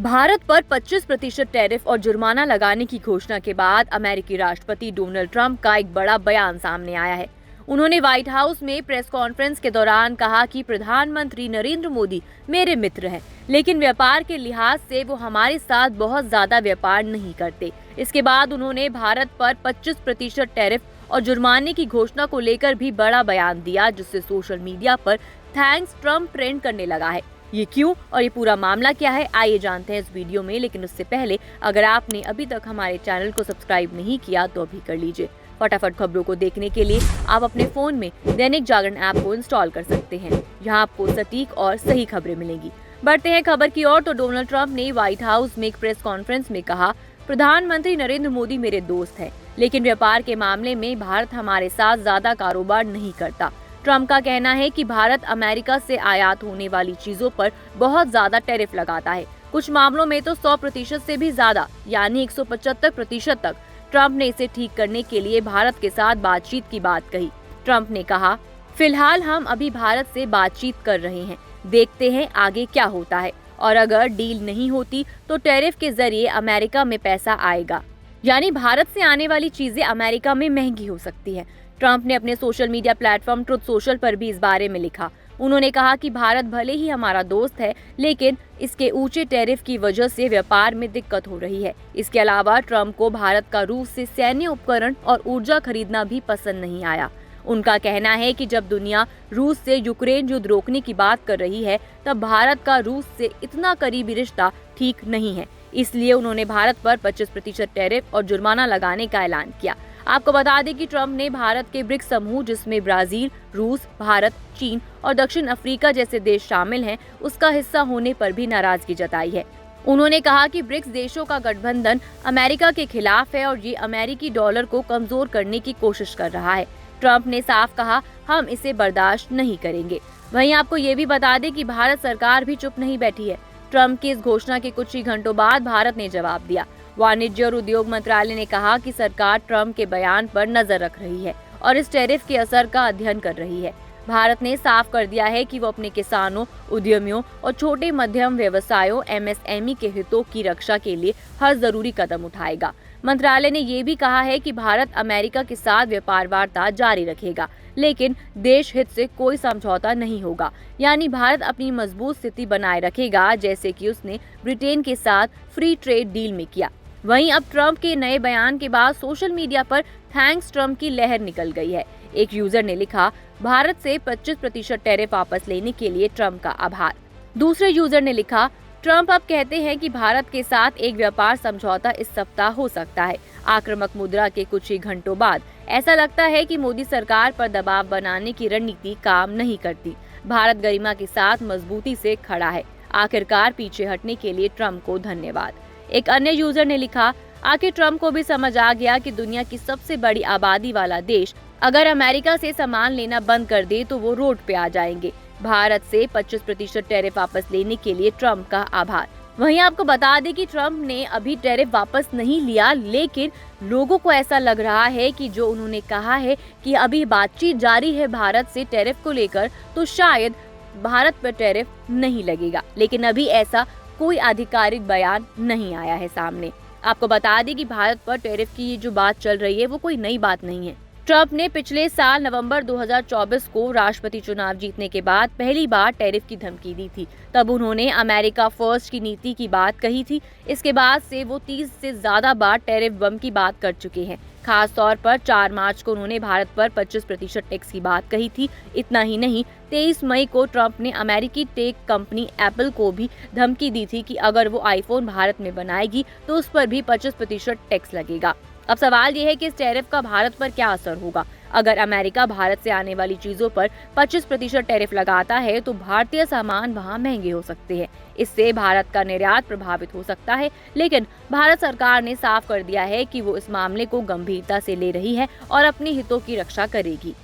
भारत पर 25% टैरिफ और जुर्माना लगाने की घोषणा के बाद अमेरिकी राष्ट्रपति डोनाल्ड ट्रंप का एक बड़ा बयान सामने आया है। उन्होंने व्हाइट हाउस में प्रेस कॉन्फ्रेंस के दौरान कहा कि प्रधानमंत्री नरेंद्र मोदी मेरे मित्र हैं, लेकिन व्यापार के लिहाज से वो हमारे साथ बहुत ज्यादा व्यापार नहीं करते। इसके बाद उन्होंने भारत पर 25% टैरिफ और जुर्माने की घोषणा को लेकर भी बड़ा बयान दिया, जिससे सोशल मीडिया पर थैंक्स ट्रंप ट्रेंड करने लगा है। ये क्यों और ये पूरा मामला क्या है, आइए जानते हैं इस वीडियो में। लेकिन उससे पहले अगर आपने अभी तक हमारे चैनल को सब्सक्राइब नहीं किया तो अभी कर लीजिए। फटाफट खबरों को देखने के लिए आप अपने फोन में दैनिक जागरण ऐप को इंस्टॉल कर सकते हैं। यहाँ आपको सटीक और सही खबरें मिलेंगी। बढ़ते हैं खबर की ओर। तो डोनाल्ड ट्रंप ने व्हाइट हाउस में एक प्रेस कॉन्फ्रेंस में कहा, प्रधानमंत्री नरेंद्र मोदी मेरे दोस्त हैं, लेकिन व्यापार के मामले में भारत हमारे साथ ज्यादा कारोबार नहीं करता। ट्रंप का कहना है कि भारत अमेरिका से आयात होने वाली चीजों पर बहुत ज्यादा टैरिफ लगाता है, कुछ मामलों में तो 100% से भी ज्यादा, यानी 175% तक। ट्रंप ने इसे ठीक करने के लिए भारत के साथ बातचीत की बात कही। ट्रंप ने कहा, फिलहाल हम अभी भारत से बातचीत कर रहे हैं, देखते हैं आगे क्या होता है, और अगर डील नहीं होती तो टैरिफ के जरिए अमेरिका में पैसा आएगा, यानी भारत से आने वाली चीजें अमेरिका में महंगी हो सकती है। ट्रंप ने अपने social media platform truth social पर भी इस बारे में लिखा। उन्होंने कहा कि भारत भले ही हमारा दोस्त है, लेकिन इसके ऊंचे टैरिफ की वजह से व्यापार में दिक्कत हो रही है। इसके अलावा ट्रंप को भारत का रूस से सैन्य उपकरण और ऊर्जा खरीदना भी पसंद नहीं आया। उनका कहना है कि जब दुनिया रूस से यूक्रेन युद्ध रोकने की बात कर रही है, तब भारत का रूस से इतना करीबी रिश्ता ठीक नहीं है। इसलिए उन्होंने भारत पर 25% टैरिफ और जुर्माना लगाने का ऐलान किया। आपको बता दें कि ट्रंप ने भारत के ब्रिक्स समूह, जिसमें ब्राजील, रूस, भारत, चीन और दक्षिण अफ्रीका जैसे देश शामिल हैं, उसका हिस्सा होने पर भी नाराजगी जताई है। उन्होंने कहा कि ब्रिक्स देशों का गठबंधन अमेरिका के खिलाफ है और ये अमेरिकी डॉलर को कमजोर करने की कोशिश कर रहा है। ट्रंप ने साफ कहा, हम इसे बर्दाश्त नहीं करेंगे। वहीं आपको ये भी बता दें कि भारत सरकार भी चुप नहीं बैठी है। ट्रंप की इस घोषणा के कुछ ही घंटों बाद भारत ने जवाब दिया। वाणिज्य और उद्योग मंत्रालय ने कहा कि सरकार ट्रंप के बयान पर नजर रख रही है और इस टैरिफ के असर का अध्ययन कर रही है। भारत ने साफ कर दिया है कि वो अपने किसानों, उद्यमियों और छोटे मध्यम व्यवसायों MSME के हितों की रक्षा के लिए हर जरूरी कदम उठाएगा। मंत्रालय ने ये भी कहा है कि भारत अमेरिका के साथ व्यापार वार्ता जारी रखेगा, लेकिन देश हित से कोई समझौता नहीं होगा, यानी भारत अपनी मजबूत स्थिति बनाए रखेगा, जैसे कि उसने ब्रिटेन के साथ फ्री ट्रेड डील में किया। वहीं अब ट्रंप के नए बयान के बाद सोशल मीडिया पर थैंक्स ट्रंप की लहर निकल गई है। एक यूजर ने लिखा, भारत से 25% टैरिफ वापस लेने के लिए ट्रंप का आभार। दूसरे यूजर ने लिखा, ट्रंप अब कहते हैं कि भारत के साथ एक व्यापार समझौता इस सप्ताह हो सकता है। आक्रामक मुद्रा के कुछ ही घंटों बाद ऐसा लगता है कि मोदी सरकार पर दबाव बनाने की रणनीति काम नहीं करती। भारत गरिमा के साथ मजबूती से खड़ा है। आखिरकार पीछे हटने के लिए ट्रंप को धन्यवाद। एक अन्य यूजर ने लिखा, आखिर ट्रंप को भी समझ आ गया कि दुनिया की सबसे बड़ी आबादी वाला देश अगर अमेरिका से सामान लेना बंद कर दे तो वो रोड पे आ जाएंगे। भारत से 25% टैरिफ वापस लेने के लिए ट्रंप का आभार। वहीं आपको बता दें कि ट्रंप ने अभी टैरिफ वापस नहीं लिया, लेकिन लोगों को ऐसा लग रहा है कि जो उन्होंने कहा है कि अभी बातचीत जारी है भारत से टैरिफ को लेकर, तो शायद भारत पर टैरिफ नहीं लगेगा। लेकिन अभी ऐसा कोई आधिकारिक बयान नहीं आया है सामने। आपको बता दें कि भारत पर टैरिफ की ये जो बात चल रही है वो कोई नई बात नहीं है। ट्रंप ने पिछले साल नवंबर 2024 को राष्ट्रपति चुनाव जीतने के बाद पहली बार टैरिफ की धमकी दी थी। तब उन्होंने अमेरिका फर्स्ट की नीति की बात कही थी। इसके बाद से वो 30 से ज्यादा बार टैरिफ बम की बात कर चुके हैं। खास तौर पर 4 मार्च को उन्होंने भारत पर 25% टैक्स की बात कही थी। इतना ही नहीं, 23 मई को ट्रंप ने अमेरिकी टेक कंपनी एप्पल को भी धमकी दी थी कि अगर वो आईफोन भारत में बनाएगी तो उस पर भी 25% टैक्स लगेगा। अब सवाल ये है कि इस टैरिफ का भारत पर क्या असर होगा। अगर अमेरिका भारत से आने वाली चीजों पर 25% टैरिफ लगाता है तो भारतीय सामान वहां महंगे हो सकते हैं। इससे भारत का निर्यात प्रभावित हो सकता है। लेकिन भारत सरकार ने साफ कर दिया है कि वो इस मामले को गंभीरता से ले रही है और अपने हितों की रक्षा करेगी।